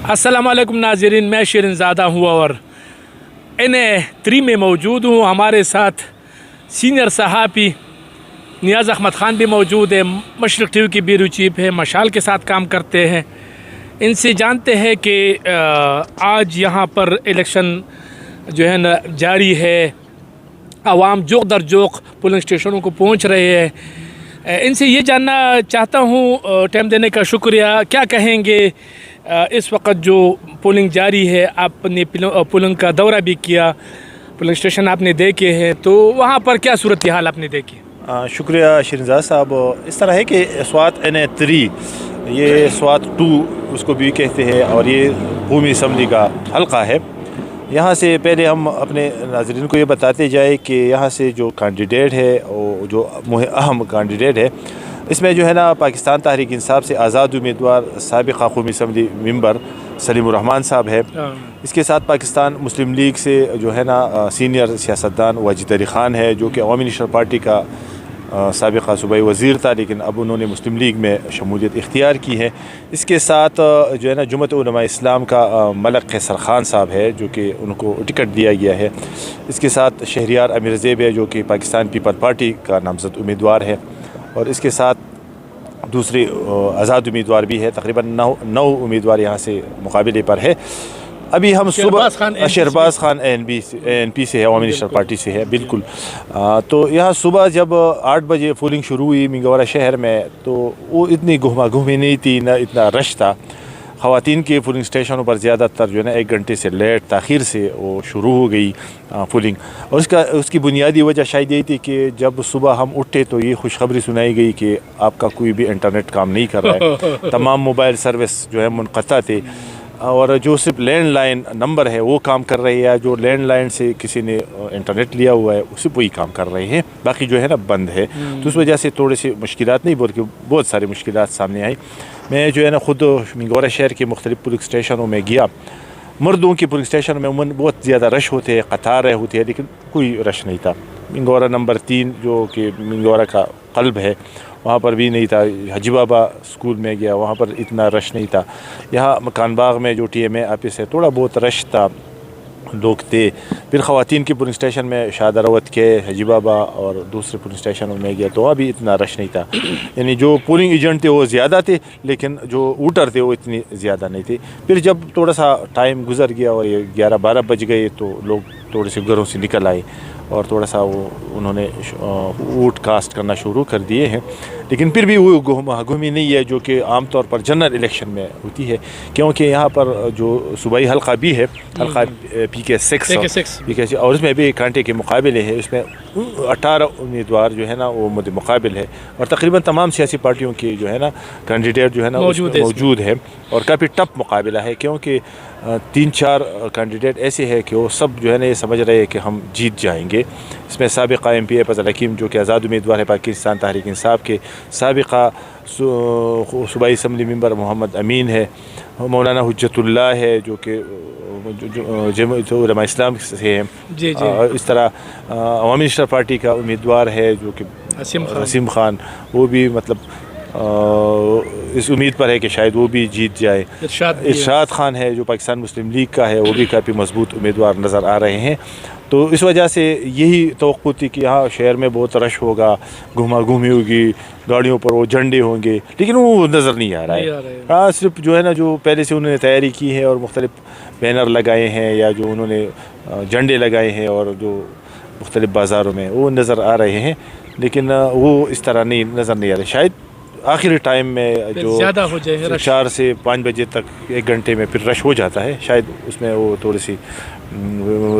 السلام علیکم ناظرین، میں شیرین زادہ ہوں اور N3 میں موجود ہوں. ہمارے ساتھ سینئر صحافی نیاز احمد خان بھی موجود ہے. مشرق ٹی وی کی بیورو چیف ہے، مشال کے ساتھ کام کرتے ہیں. ان سے جانتے ہیں کہ آج یہاں پر الیکشن جو ہے نا جاری ہے. عوام جوق در جوق پولنگ اسٹیشنوں کو پہنچ رہے ہیں. ان سے یہ جاننا چاہتا ہوں، ٹائم دینے کا شکریہ. کیا کہیں گے اس وقت جو پولنگ جاری ہے؟ آپ نے پولنگ کا دورہ بھی کیا، پولنگ اسٹیشن آپ نے دیکھے ہیں، تو وہاں پر کیا صورتحال آپ نے دیکھی؟ شکریہ شیرین صاحب. اس طرح ہے کہ سوات N3 یہ سوات 2 اس کو بھی کہتے ہیں اور یہ قومی اسمبلی کا حلقہ ہے. یہاں سے پہلے ہم اپنے ناظرین کو یہ بتاتے جائے کہ یہاں سے جو کینڈیڈیٹ ہے اور جو اہم کینڈیڈیٹ ہے، اس میں جو ہے نا پاکستان تحریک انصاف سے آزاد امیدوار سابقہ قومی اسمبلی ممبر سلیم الرحمان صاحب ہے. اس کے ساتھ پاکستان مسلم لیگ سے جو ہے نا سینئر سیاستدان واجد علی خان ہے، جو کہ عوامی نیشنل پارٹی کا سابقہ صوبائی وزیر تھا، لیکن اب انہوں نے مسلم لیگ میں شمولیت اختیار کی ہے. اس کے ساتھ جو ہے نا جماعت علماء اسلام کا ملک قیصر خان صاحب ہے، جو کہ ان کو ٹکٹ دیا گیا ہے. اس کے ساتھ شہریار امیر زیب ہے، جو کہ پاکستان پیپل پارٹی کا نامزد امیدوار ہے. اور اس کے ساتھ دوسرے آزاد امیدوار بھی ہے. تقریباً 9 امیدوار یہاں سے مقابلے پر ہے. ابھی ہم صبح شہرباز خان ANP سے ہے، عوامی نیشنل پارٹی سے ہے. بالکل. تو یہاں صبح جب 8 بجے پولنگ شروع ہوئی منگورہ شہر میں، تو وہ اتنی گہما گہمی نہیں تھی، نہ اتنا رش تھا. خواتین کے پولنگ اسٹیشنوں پر زیادہ تر جو ہے نا 1 گھنٹے سے لیٹ تاخیر سے وہ شروع ہو گئی پولنگ. اور اس کی بنیادی وجہ شاید یہی تھی کہ جب صبح ہم اٹھے تو یہ خوشخبری سنائی گئی کہ آپ کا کوئی بھی انٹرنیٹ کام نہیں کر رہا ہے. تمام موبائل سروس جو ہے منقطع تھے، اور جو صرف لینڈ لائن نمبر ہے وہ کام کر رہے ہیں. جو لینڈ لائن سے کسی نے انٹرنیٹ لیا ہوا ہے اسی وہی کام کر رہے ہیں، باقی جو ہے نا بند ہے. تو اس وجہ سے تھوڑے سے مشکلات نہیں بلکہ بہت ساری مشکلات سامنے آئی. میں جو ہے نا خود منگورہ شہر کے مختلف پولنگ اسٹیشنوں میں گیا. مردوں کی پولنگ اسٹیشن میں عموماً بہت زیادہ رش ہوتے ہیں، قطاریں ہوتی ہے، لیکن کوئی رش نہیں تھا. منگورہ نمبر 3 جو کہ منگورہ کا قلب ہے، وہاں پر بھی نہیں تھا. حاجی بابا اسکول میں گیا، وہاں پر اتنا رش نہیں تھا. یہاں مکان باغ میں جو TMA آفس ہے تھوڑا بہت رش تھا، لوگ تھے. پھر خواتین کی پولنگ اسٹیشن میں شہادہ روت کے حاجی بابا اور دوسرے پولنگ اسٹیشنوں میں گیا تو وہاں بھی اتنا رش نہیں تھا. یعنی جو پولنگ ایجنٹ تھے وہ زیادہ تھے، لیکن جو ووٹر تھے وہ اتنی زیادہ نہیں تھے. پھر جب تھوڑا سا ٹائم گزر گیا اور یہ 11-12 بج گئے تو لوگ تھوڑے سے گھروں سے نکل آئے اور تھوڑا سا انہوں نے ووٹ کاسٹ کرنا شروع کر دیے ہیں. لیکن پھر بھی وہ گہمی نہیں ہے جو کہ عام طور پر جنرل الیکشن میں ہوتی ہے، کیونکہ یہاں پر جو صوبائی حلقہ بھی ہے، حلقہ PK6 اور اس میں بھی کانٹے کے مقابلے ہیں. اس میں 18 امیدوار جو ہے نا وہ مقابل ہے، اور تقریباً تمام سیاسی پارٹیوں کے جو ہے نا کینڈیڈیٹ جو ہے نا موجود ہے. اور کافی ٹف مقابلہ ہے، کیونکہ 3-4 کینڈیڈیٹ ایسے ہیں کہ وہ سب جو ہے نا یہ سمجھ رہے ہیں کہ ہم جیت جائیں گے. اس میں سابقہ MP فضل حکیم جو کہ آزاد امیدوار ہے پاکستان تحریک انصاف کے، سابقہ صوبائی اسمبلی ممبر محمد امین ہے، مولانا حجت اللہ ہے جو کہ جماعت علماء اسلام سے ہیں. اس طرح عوامی نیشنل پارٹی کا امیدوار ہے جو کہ حسیم خان، وہ بھی مطلب اس امید پر ہے کہ شاید وہ بھی جیت جائے. ارشاد خان ہے جو پاکستان مسلم لیگ کا ہے، وہ بھی کافی مضبوط امیدوار نظر آ رہے ہیں. تو اس وجہ سے یہی توقع تھی کہ یہاں شہر میں بہت رش ہوگا، گھما گھومی ہوگی، گاڑیوں پر وہ جھنڈے ہوں گے، لیکن وہ نظر نہیں آ رہا ہے. صرف جو ہے نا جو پہلے سے انہوں نے تیاری کی ہے اور مختلف بینر لگائے ہیں یا جو انہوں نے جھنڈے لگائے ہیں اور جو مختلف بازاروں میں وہ نظر آ رہے ہیں، لیکن وہ اس طرح نہیں نظر نہیں آ رہے. شاید آخری ٹائم میں جو 4 سے 5 بجے تک 1 گھنٹے میں پھر رش ہو جاتا ہے، شاید اس میں وہ تھوڑی سی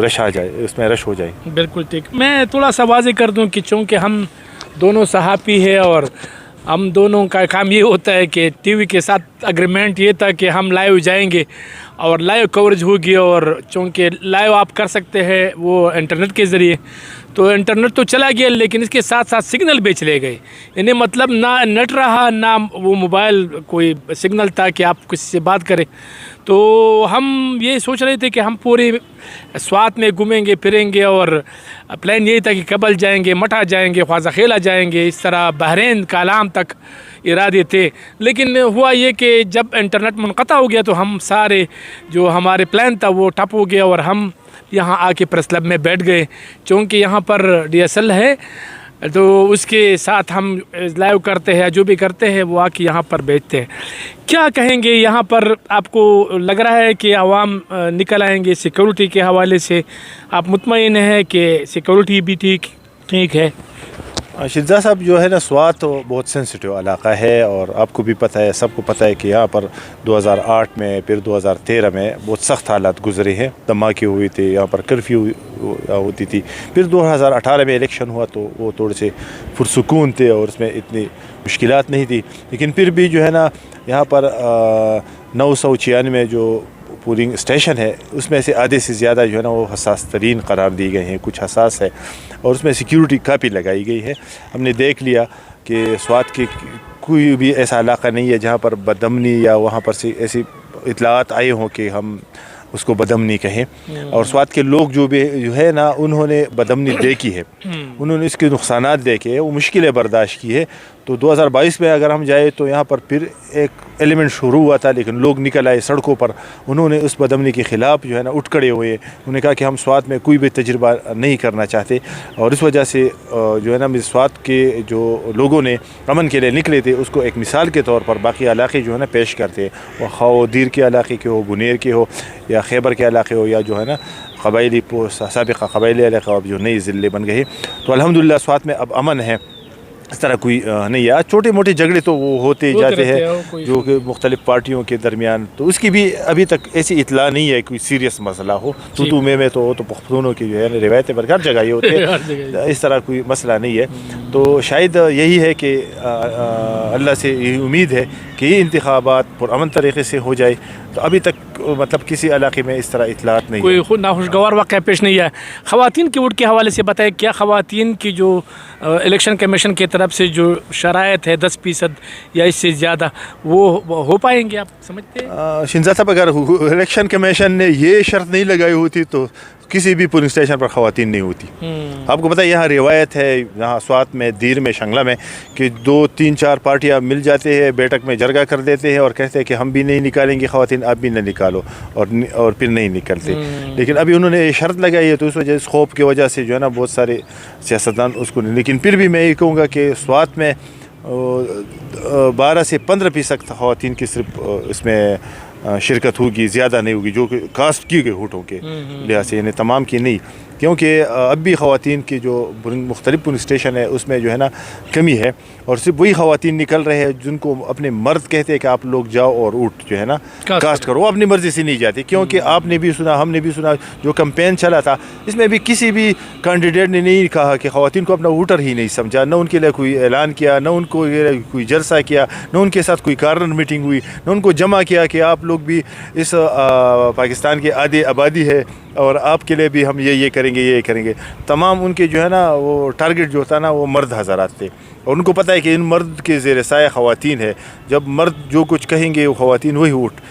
رش آ جائے، اس میں رش ہو جائے. بالکل ٹھیک. میں تھوڑا سا واضح کر دوں کہ چونکہ ہم دونوں صحافی ہیں اور ہم دونوں کا کام یہ ہوتا ہے کہ ٹی وی کے ساتھ اگریمنٹ یہ تھا کہ ہم لائیو جائیں گے اور لائیو کوریج ہوگی. اور چونکہ لائیو آپ کر سکتے ہیں وہ انٹرنیٹ کے ذریعے، تو انٹرنیٹ تو چلا گیا لیکن اس کے ساتھ ساتھ سگنل بھی چلے گئے. یعنی مطلب نہ نیٹ رہا نہ وہ موبائل کوئی سگنل تھا کہ آپ کسی سے بات کریں. تو ہم یہ سوچ رہے تھے کہ ہم پورے سوات میں گھومیں گے پھریں گے، اور پلان یہی تھا کہ کبل جائیں گے، مٹھا جائیں گے، خواجہ خیلہ جائیں گے، اس طرح بحرین کالام تک ارادے تھے. لیکن ہوا یہ کہ جب انٹرنیٹ منقطع ہو گیا تو ہم سارے جو ہمارے پلان تھا وہ ٹپ ہو گیا، اور ہم یہاں آ کے پریس کلب میں بیٹھ گئے. چونکہ یہاں پر DSL ہے تو اس کے ساتھ ہم لائیو کرتے ہیں، جو بھی کرتے ہیں وہ آ کے یہاں پر بیچتے ہیں. کیا کہیں گے یہاں پر؟ آپ کو لگ رہا ہے کہ عوام نکل آئیں گے سیکورٹی کے حوالے سے؟ آپ مطمئن ہیں کہ سیکورٹی بھی ٹھیک ہے؟ شہزاد صاحب جو ہے نا، سوات تو بہت سینسٹیو علاقہ ہے، اور آپ کو بھی پتہ ہے، سب کو پتہ ہے کہ یہاں پر 2008 میں پھر 2013 میں بہت سخت حالات گزرے ہیں. دھماکے ہوئے تھے، یہاں پر کرفیو ہوتی تھی. پھر 2018 میں الیکشن ہوا تو وہ تھوڑے سے پرسکون تھے اور اس میں اتنی مشکلات نہیں تھی. لیکن پھر بھی جو ہے نا، یہاں پر 996 جو پولنگ اسٹیشن ہے اس میں سے آدھے سے زیادہ جو ہے نا وہ حساس ترین قرار دی گئے ہیں. کچھ حساس ہے اور اس میں سیکیورٹی کافی لگائی گئی ہے. ہم نے دیکھ لیا کہ سوات کی کوئی بھی ایسا علاقہ نہیں ہے جہاں پر بدامنی یا وہاں پر سے ایسی اطلاعات آئے ہوں کہ ہم اس کو بدامنی کہیں. اور سوات کے لوگ جو ہے نا، انہوں نے بدامنی دیکھی ہے، انہوں نے اس کے نقصانات دیکھے، وہ مشکلیں برداشت کی ہے. تو 2022 میں اگر ہم جائیں تو یہاں پر پھر ایک ایلیمنٹ شروع ہوا تھا، لیکن لوگ نکل آئے سڑکوں پر. انہوں نے اس بدامنی کے خلاف جو ہے نا اٹھ کھڑے ہوئے. انہوں نے کہا کہ ہم سوات میں کوئی بھی تجربہ نہیں کرنا چاہتے، اور اس وجہ سے جو ہے نا سوات کے جو لوگوں نے امن کے لیے نکلے تھے اس کو ایک مثال کے طور پر باقی علاقے جو ہے نا پیش کرتے ہیں. وہ خواہ دیر کے علاقے کے ہو، گنیر کے ہو، یا خیبر کے علاقے ہو، یا جو ہے نا قبائلی سابقہ قبائلی علاقہ اب جو نئی ضلع بن گئے. تو الحمدللہ سوات میں اب امن ہے، اس طرح کوئی نہیں ہے. چھوٹے موٹے جھگڑے تو وہ ہوتے جاتے ہیں جو کہ مختلف پارٹیوں کے درمیان، تو اس کی بھی ابھی تک ایسی اطلاع نہیں ہے کوئی سیریس مسئلہ ہو. تو میں تو وہ تو پختونوں کی جو ہے روایتیں پر ہر جگہ یہ ہوتے ہیں، اس طرح کوئی مسئلہ نہیں ہے. تو شاید یہی ہے کہ اللہ سے یہ امید ہے کہ یہ انتخابات پرامن طریقے سے ہو جائے. تو ابھی تک مطلب کسی علاقے میں اس طرح اطلاعات نہیں، کوئی ناخوشگوار واقعہ پیش نہیں ہے. خواتین کے ووٹ کے حوالے سے بتائیں، کیا خواتین کی جو الیکشن کمیشن کی طرف سے جو شرائط ہے 10% یا اس سے زیادہ، وہ ہو پائیں گے؟ آپ سمجھتے ہیں شہزاد صاحب اگر الیکشن کمیشن نے یہ شرط نہیں لگائی ہوتی تو کسی بھی پولنگ اسٹیشن پر خواتین نہیں ہوتی. آپ کو پتہ ہے یہاں روایت ہے، یہاں سوات میں، دیر میں، شنگلہ میں، کہ 2 3 4 پارٹیاں مل جاتے ہیں، بیٹھک میں جرگہ کر دیتے ہیں اور کہتے ہیں کہ ہم بھی نہیں نکالیں گے خواتین، آپ بھی نہ نکالو، اور پھر نہیں نکلتے. لیکن ابھی انہوں نے یہ شرط لگائی ہے تو اس وجہ سے، خوف کی وجہ سے جو ہے نا بہت سارے سیاستدان اس کو نہیں. لیکن پھر بھی میں یہ کہوں گا کہ سوات میں 12 سے 15% خواتین کی صرف اس میں شرکت ہوگی، زیادہ نہیں ہوگی، جو کہ کاسٹ کی گئی ووٹوں کے لحاظ سے، یعنی تمام کی نہیں. کیونکہ اب بھی خواتین کی جو مختلف پولنگ اسٹیشن ہے اس میں جو ہے نا کمی ہے، اور صرف وہی خواتین نکل رہے ہیں جن کو اپنے مرد کہتے ہیں کہ آپ لوگ جاؤ اور ووٹ جو ہے نا کاسٹ کرو. وہ اپنی مرضی سے نہیں جاتے، کیونکہ آپ نے بھی سنا، ہم نے بھی سنا، جو کمپین چلا تھا اس میں بھی کسی بھی کینڈیڈیٹ نے نہیں کہا کہ خواتین کو اپنا ووٹر ہی نہیں سمجھا، نہ ان کے لیے کوئی اعلان کیا، نہ ان کو کوئی جلسہ کیا، نہ ان کے ساتھ کوئی کارنر میٹنگ ہوئی، نہ ان کو جمع کیا کہ آپ لوگ بھی اس پاکستان کی آدھی آبادی ہے اور آپ کے لیے بھی ہم یہ کریں گے، یہ کریں گے. تمام ان کے جو ہے نا وہ ٹارگٹ جو ہوتا ہے نا وہ مرد حضرات تھے، اور ان کو پتہ ہے کہ ان مرد کے زیر سایہ خواتین ہے. جب مرد جو کچھ کہیں گے وہ خواتین وہی ووٹ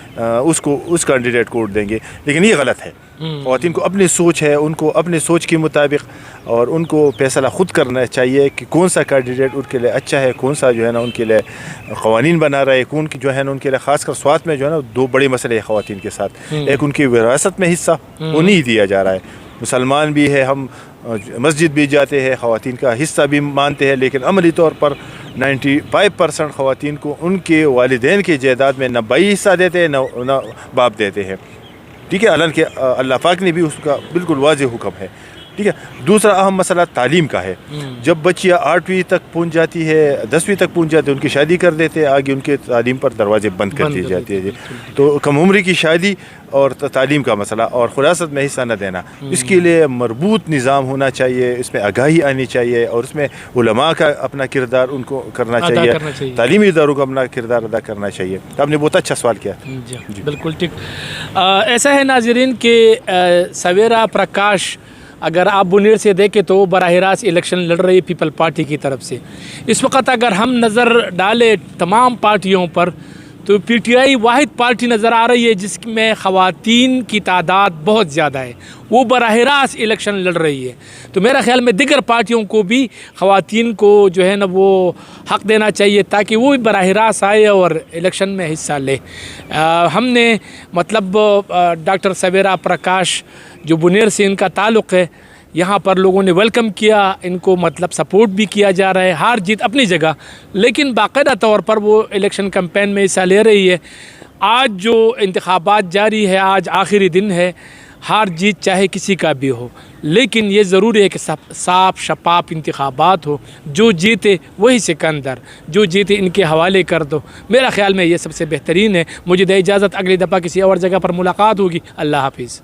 اس کینڈیڈیٹ کو ووٹ دیں گے. لیکن یہ غلط ہے. خواتین کو اپنی سوچ ہے، ان کو اپنے سوچ کے مطابق، اور ان کو فیصلہ خود کرنا چاہیے کہ کون سا کینڈیڈیٹ ان کے لیے اچھا ہے، کون سا جو ہے نا ان کے لیے قوانین بنا رہا ہے، کون کی جو ہے نا ان کے لیے. خاص کر سوات میں جو ہے نا 2 بڑے مسئلے ہیں خواتین کے ساتھ. ایک ان کی وراثت میں حصہ وہ نہیں دیا جا رہا ہے. مسلمان بھی ہے، ہم مسجد بھی جاتے ہیں، خواتین کا حصہ بھی مانتے ہیں، لیکن عملی طور پر 95% خواتین کو ان کے والدین کی جائیداد میں نہ بھائی حصہ دیتے ہیں نہ باپ دیتے ہیں. ٹھیک ہے، حالانکہ اللہ پاک نے بھی اس کا بالکل واضح حکم ہے. ٹھیک ہے. دوسرا اہم مسئلہ تعلیم کا ہے. جب بچیاں 8ویں تک پہنچ جاتی ہے، 10ویں تک پہنچ جاتی ہے، ان کی شادی کر دیتے ہیں، آگے ان کے تعلیم پر دروازے بند کر دی جاتی ہے. تو کم عمری کی شادی اور تعلیم کا مسئلہ اور خلاصت میں حصہ نہ دینا، اس کے لیے مربوط نظام ہونا چاہیے، اس میں آگاہی آنی چاہیے، اور اس میں علماء کا اپنا کردار ان کو کرنا چاہیے، تعلیمی اداروں کا اپنا کردار ادا کرنا چاہیے. آپ نے بہت اچھا سوال کیا. جی بالکل ٹھیک. ایسا ہے ناظرین کہ سویرا پرکاش اگر آپ بنیر سے دیکھیں تو براہ راست الیکشن لڑ رہی پیپل پارٹی کی طرف سے. اس وقت اگر ہم نظر ڈالیں تمام پارٹیوں پر تو پی ٹی آئی واحد پارٹی نظر آ رہی ہے جس میں خواتین کی تعداد بہت زیادہ ہے، وہ براہ راست الیکشن لڑ رہی ہے۔ تو میرا خیال میں دیگر پارٹیوں کو بھی خواتین کو جو ہے نا وہ حق دینا چاہیے تاکہ وہ بھی براہ راست آئے اور الیکشن میں حصہ لے۔ ہم نے مطلب ڈاکٹر سویرا پرکاش جو بنیر سے ان کا تعلق ہے، یہاں پر لوگوں نے ویلکم کیا، ان کو مطلب سپورٹ بھی کیا جا رہا ہے، ہار جیت اپنی جگہ، لیکن باقاعدہ طور پر وہ الیکشن کمپین میں حصہ لے رہی ہے۔ آج جو انتخابات جاری ہے، آج آخری دن ہے، ہار جیت چاہے کسی کا بھی ہو، لیکن یہ ضروری ہے کہ صاف شفاف انتخابات ہو، جو جیتے وہی سکندر، جو جیتے ان کے حوالے کر دو۔ میرا خیال میں یہ سب سے بہترین ہے۔ مجھے دے اجازت، اگلی دفعہ کسی اور جگہ پر ملاقات ہوگی۔ اللہ حافظ۔